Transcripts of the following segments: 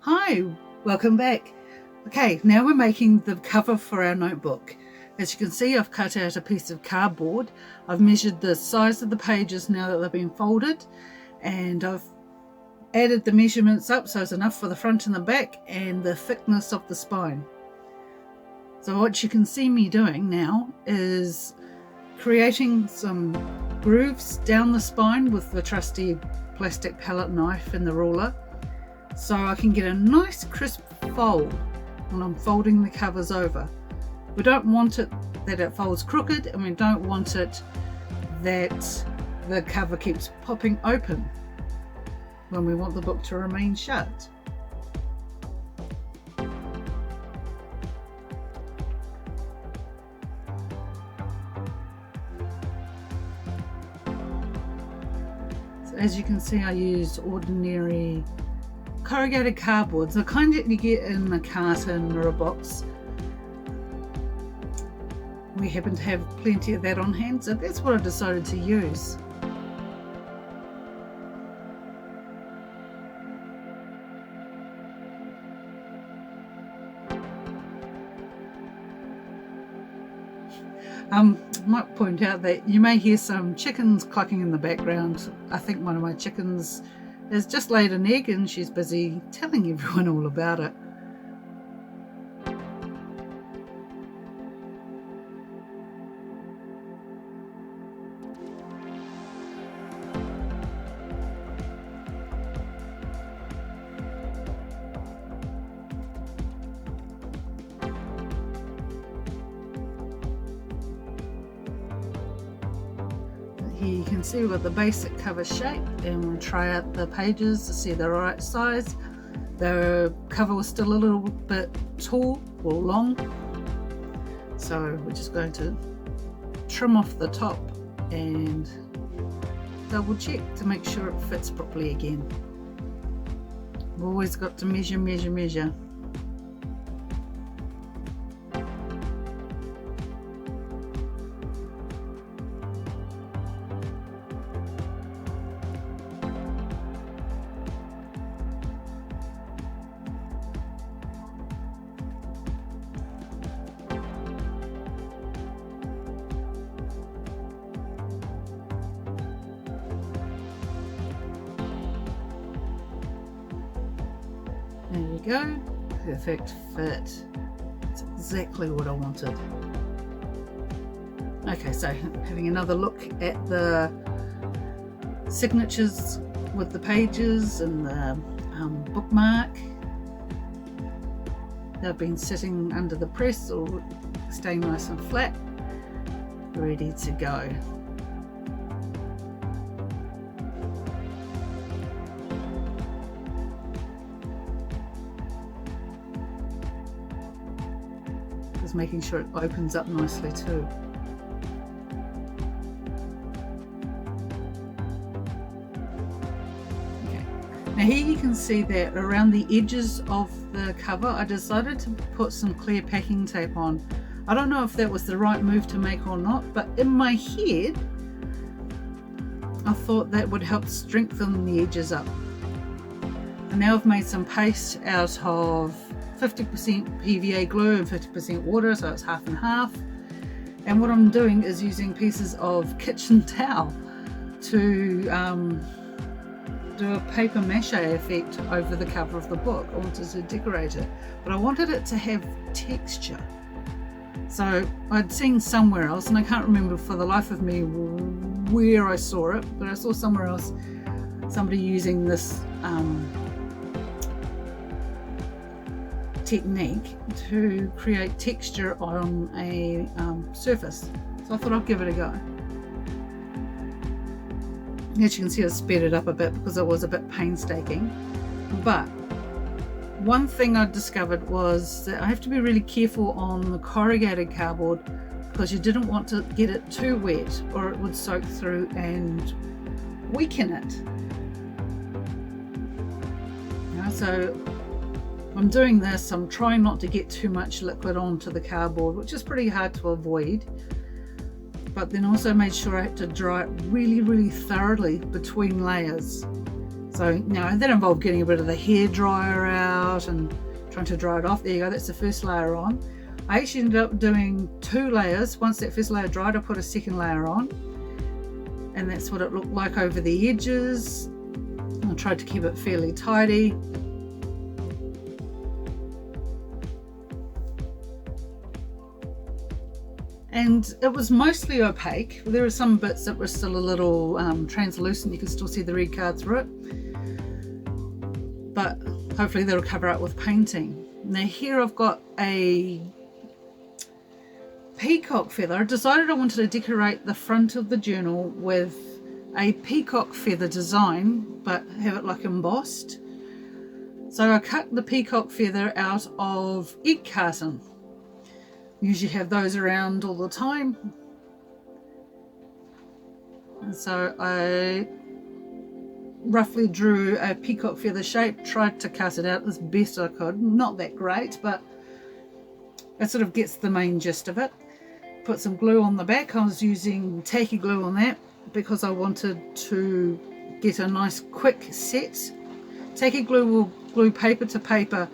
Hi, welcome back. Okay, now we're making the cover for our notebook. As you can see, I've cut out a piece of cardboard. I've measured the size of the pages now that they've been folded, and I've added the measurements up so it's enough for the front and the back and the thickness of the spine. So what you can see me doing now is creating some grooves down the spine with the trusty plastic palette knife and the ruler, so I can get a nice crisp fold when I'm folding the covers over. We don't want it that it folds crooked, and we don't want it that the cover keeps popping open when we want the book to remain shut. So as you can see, I used ordinary corrugated cardboard, the kind that you get in a carton or a box. We happen to have plenty of that on hand, so that's what I decided to use. I might point out that you may hear some chickens clucking in the background. I think one of my chickens has just laid an egg and she's busy telling everyone all about it. Here you can see we've got the basic cover shape, and we'll try out the pages to see the right size. The cover was still a little bit tall or long, so we're just going to trim off the top and double check to make sure it fits properly again. We've always got to measure. There you go, perfect fit. It's exactly what I wanted. Okay, so having another look at the signatures with the pages and the bookmark. They've been sitting under the press or staying nice and flat, ready to go. Making sure it opens up nicely too. Okay. Now here you can see that around the edges of the cover I decided to put some clear packing tape on. I don't know if that was the right move to make or not, but in my head I thought that would help strengthen the edges up. And now I've made some paste out of 50% PVA glue and 50% water, so it's half and half. And what I'm doing is using pieces of kitchen towel to do a paper mache effect over the cover of the book. I wanted to decorate it, but I wanted it to have texture. So I'd seen somewhere else, and I can't remember for the life of me where I saw it, but I saw somewhere else somebody using this technique to create texture on a surface. So I thought I'd give it a go. As you can see, I sped it up a bit because it was a bit painstaking. But one thing I discovered was that I have to be really careful on the corrugated cardboard, because you didn't want to get it too wet or it would soak through and weaken it. So I'm doing this, I'm trying not to get too much liquid onto the cardboard, which is pretty hard to avoid, but then also made sure I had to dry it really thoroughly between layers. So now that involved getting a bit of the hair dryer out and trying to dry it off. There you go, that's the first layer on. I actually ended up doing 2 layers. Once that first layer dried, I put a second layer on, and that's what it looked like over the edges. I tried to keep it fairly tidy. And it was mostly opaque. There were some bits that were still a little translucent. You could still see the red card through it. But hopefully that'll cover up with painting. Now here I've got a peacock feather. I decided I wanted to decorate the front of the journal with a peacock feather design, but have it like embossed. So I cut the peacock feather out of egg carton. Usually have those around all the time. And so I roughly drew a peacock feather shape, tried to cut it out as best I could. Not that great, but it sort of gets the main gist of it. Put some glue on the back. I was using Tacky glue on that because I wanted to get a nice quick set. Tacky glue will glue paper to paper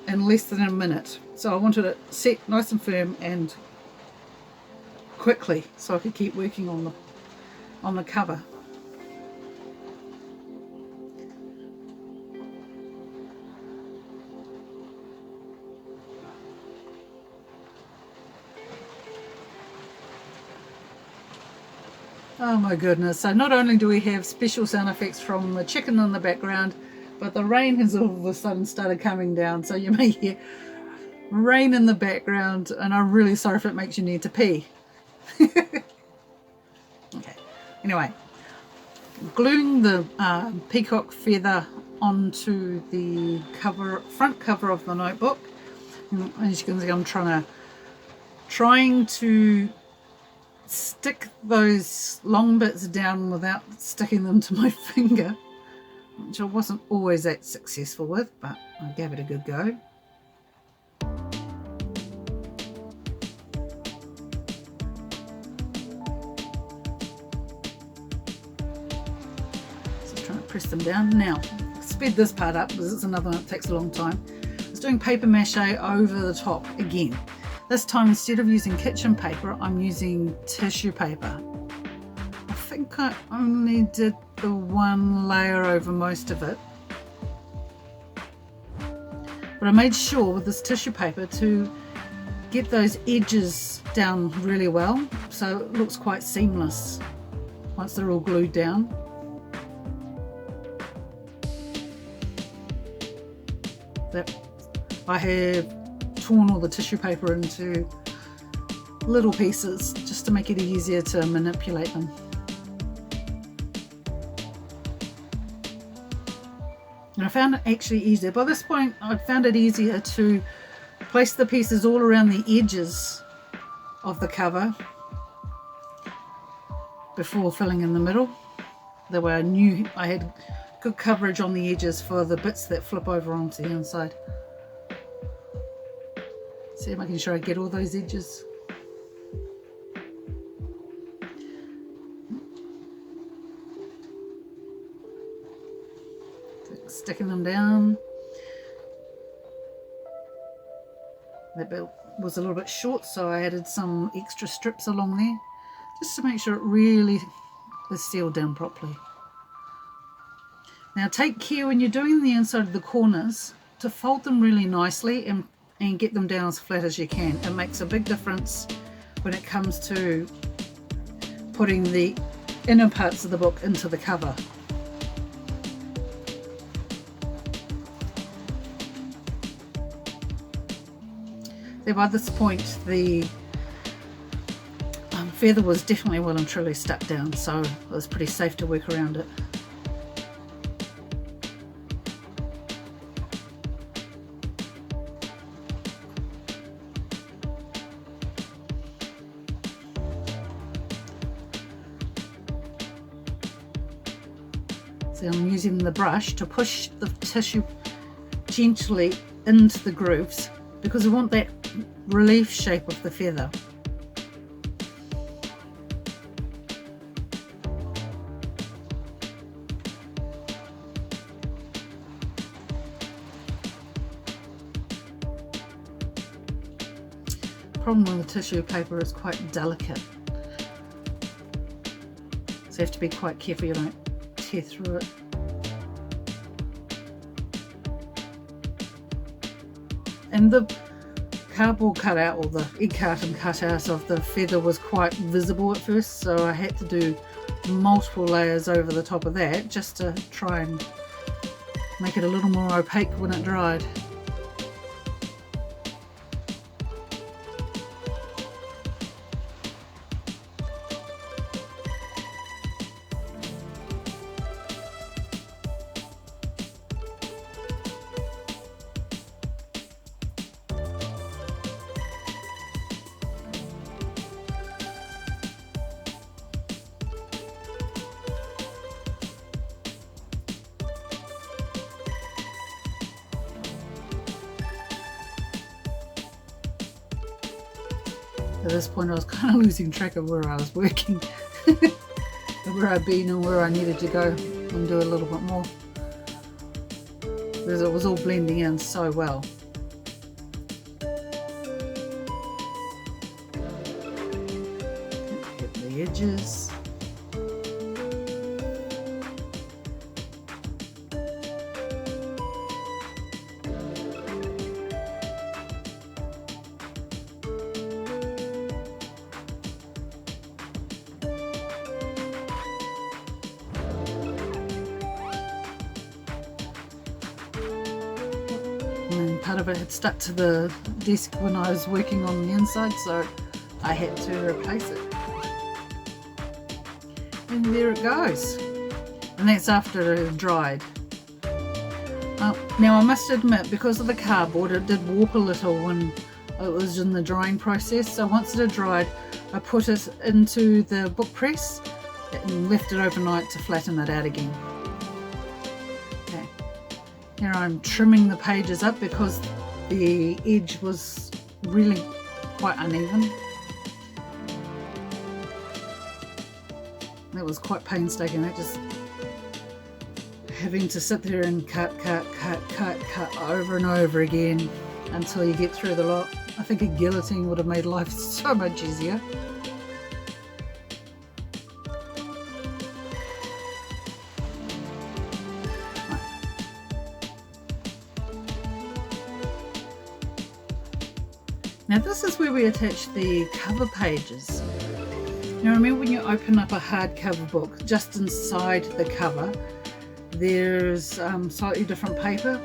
in less than a minute. So I wanted it set nice and firm and quickly so I could keep working on the cover. Oh my goodness, so not only do we have special sound effects from the chicken in the background, but the rain has all of a sudden started coming down, so you may hear rain in the background, and I'm really sorry if it makes you need to pee. Okay, anyway, gluing the peacock feather onto the front cover of the notebook. And as you can see, I'm trying to stick those long bits down without sticking them to my finger, which I wasn't always that successful with, but I gave it a good go. So trying to press them down. Now, sped this part up because it's another one that takes a long time. I was doing paper mache over the top again. This time, instead of using kitchen paper, I'm using tissue paper. I think I only did the 1 layer over most of it. But I made sure with this tissue paper to get those edges down really well, so it looks quite seamless once they're all glued down. I have torn all the tissue paper into little pieces just to make it easier to manipulate them. And I found it actually easier. By this point, I found it easier to place the pieces all around the edges of the cover before filling in the middle. That way I knew I had good coverage on the edges for the bits that flip over onto the inside. See, making sure I get all those edges. Sticking them down. That bit was a little bit short, so I added some extra strips along there just to make sure it really is sealed down properly. Now take care when you're doing the inside of the corners to fold them really nicely and get them down as flat as you can. It makes a big difference when it comes to putting the inner parts of the book into the cover. Then by this point the feather was definitely well and truly stuck down, so it was pretty safe to work around it. So I'm using the brush to push the tissue gently into the grooves because we want that relief shape of the feather. problem with the tissue paper is quite delicate. So you have to be quite careful you don't tear through it. And the cardboard cutout, or the egg carton cutout of the feather, was quite visible at first, so I had to do multiple layers over the top of that just to try and make it a little more opaque when it dried. At this point I was kind of losing track of where I was working, where I'd been and where I needed to go and do a little bit more, because it was all blending in so well. Get the edges. And part of it had stuck to the desk when I was working on the inside, so I had to replace it. And there it goes. And that's after it had dried. Now I must admit, because of the cardboard, it did warp a little when it was in the drying process. So once it had dried, I put it into the book press and left it overnight to flatten it out again. Here I'm trimming the pages up because the edge was really quite uneven. That was quite painstaking, that just having to sit there and cut over and over again until you get through the lot. I think a guillotine would have made life so much easier. Now this is where we attach the cover pages. Now remember, when you open up a hardcover book, just inside the cover there's slightly different paper.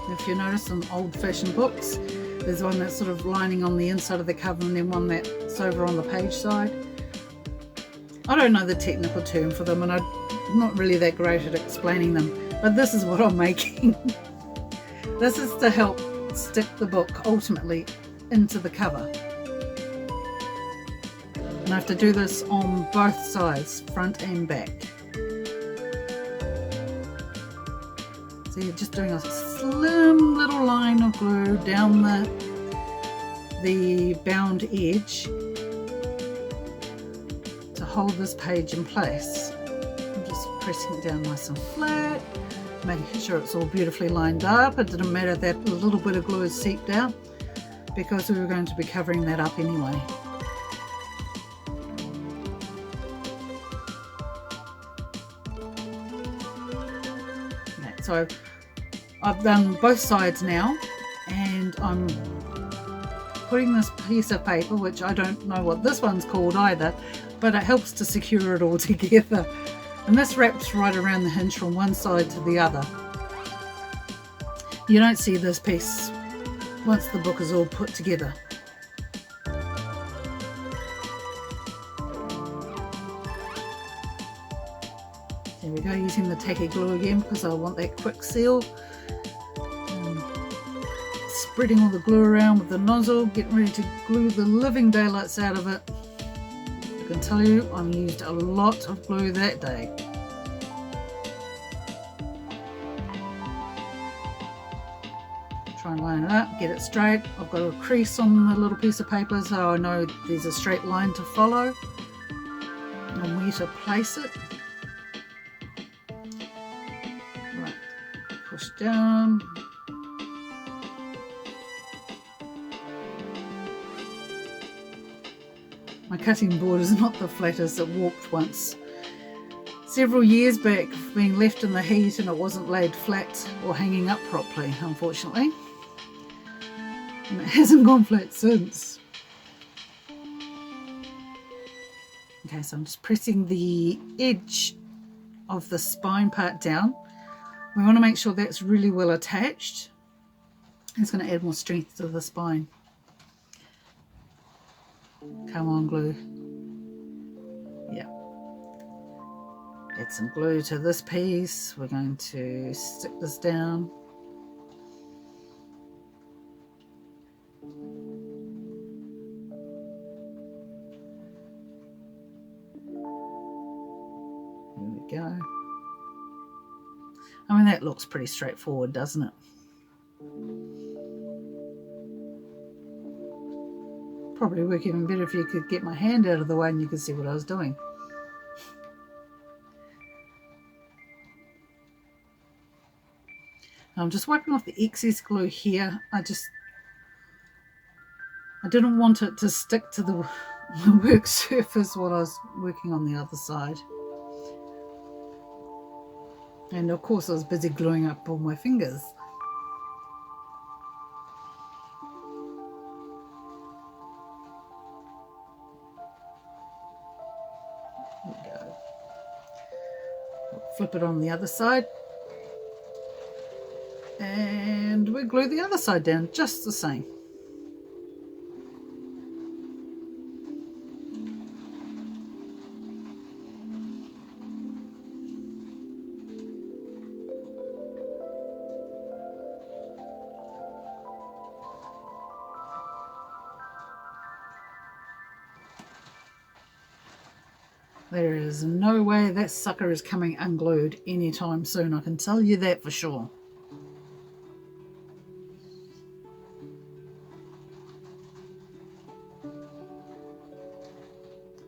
If you notice, some old-fashioned books, there's one that's sort of lining on the inside of the cover and then one that's over on the page side. I don't know the technical term for them and I'm not really that great at explaining them, but this is what I'm making. This is to help stick the book ultimately into the cover. And I have to do this on both sides, front and back. So you're just doing a slim little line of glue down the bound edge to hold this page in place. I'm just pressing it down nice and flat, making sure it's all beautifully lined up. It didn't matter that a little bit of glue is seeped out, because we were going to be covering that up anyway. Okay, so I've done both sides now, and I'm putting this piece of paper, which I don't know what this one's called either, but it helps to secure it all together. And this wraps right around the hinge from one side to the other. You don't see this piece once the book is all put together. There we go, using the Tacky glue again because I want that quick seal. Spreading all the glue around with the nozzle, getting ready to glue the living daylights out of it. I can tell you I used a lot of glue that day. Try and line it up, get it straight. I've got a crease on the little piece of paper so I know there's a straight line to follow and where to place it. Right, push down. My cutting board is not the flattest. It warped once several years back, being left in the heat, and it wasn't laid flat or hanging up properly, unfortunately. And it hasn't gone flat since. Okay, so I'm just pressing the edge of the spine part down. We want to make sure that's really well attached. It's going to add more strength to the spine. Come on, glue. Yeah. Add some glue to this piece. We're going to stick this down. There we go. I mean, that looks pretty straightforward, doesn't it? Probably work even better if you could get my hand out of the way and you could see what I was doing. I'm just wiping off the excess glue here. I didn't want it to stick to the work surface while I was working on the other side. And of course I was busy gluing up all my fingers. There we go. Flip it on the other side. And we glue the other side down just the same. There is no way that sucker is coming unglued anytime soon, I can tell you that for sure.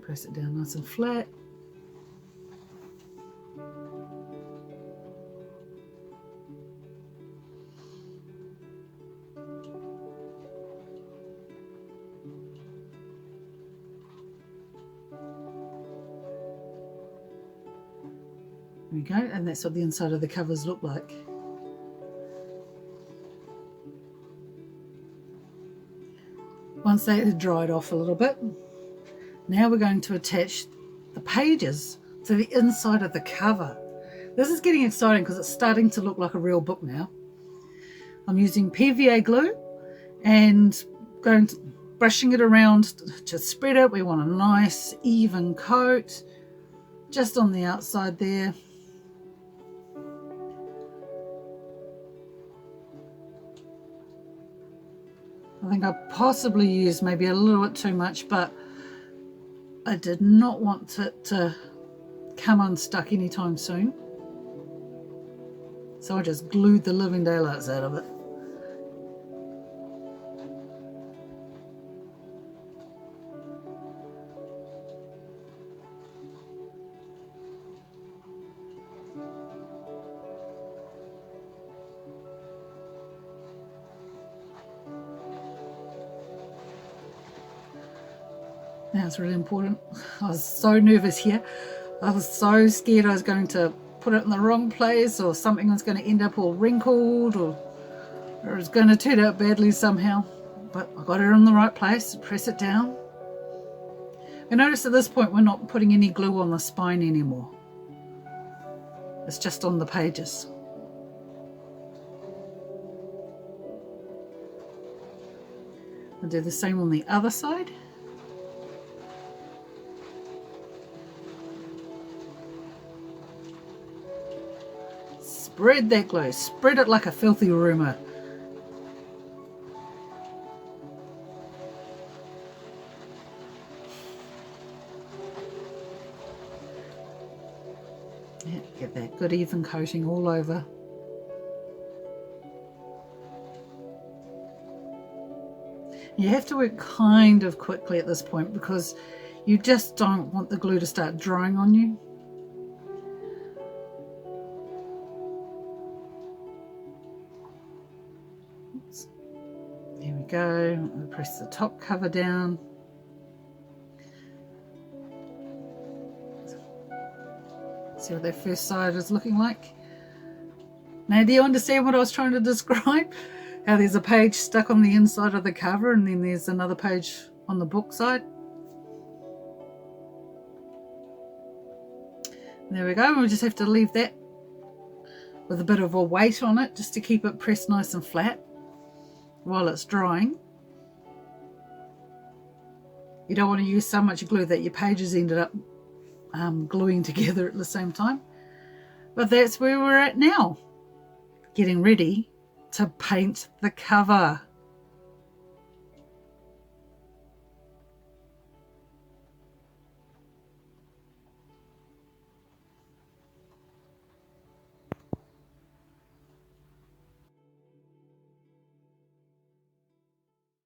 Press it down nice and flat. There we go, and that's what the inside of the covers look like. Once they had dried off a little bit, now we're going to attach the pages to the inside of the cover. This is getting exciting because it's starting to look like a real book now. I'm using PVA glue and brushing it around to spread it. We want a nice even coat just on the outside there. I think I possibly used maybe a little bit too much, but I did not want it to come unstuck anytime soon. So I just glued the living daylights out of it. Now it's really important. I was so nervous here. I was so scared I was going to put it in the wrong place, or something was going to end up all wrinkled, or it was going to turn out badly somehow. But I got it in the right place. Press it down. And notice at this point we're not putting any glue on the spine anymore. It's just on the pages. I'll do the same on the other side. Spread that glue. Spread it like a filthy rumour. Yeah, get that good even coating all over. You have to work kind of quickly at this point because you just don't want the glue to start drying on you. There we go. We'll press the top cover down. See what that first side is looking like. Now, do you understand what I was trying to describe? How there's a page stuck on the inside of the cover and then there's another page on the book side. There we go. We'll just have to leave that with a bit of a weight on it just to keep it pressed nice and flat while it's drying. You don't want to use so much glue that your pages ended up gluing together at the same time. But that's where we're at now, getting ready to paint the cover.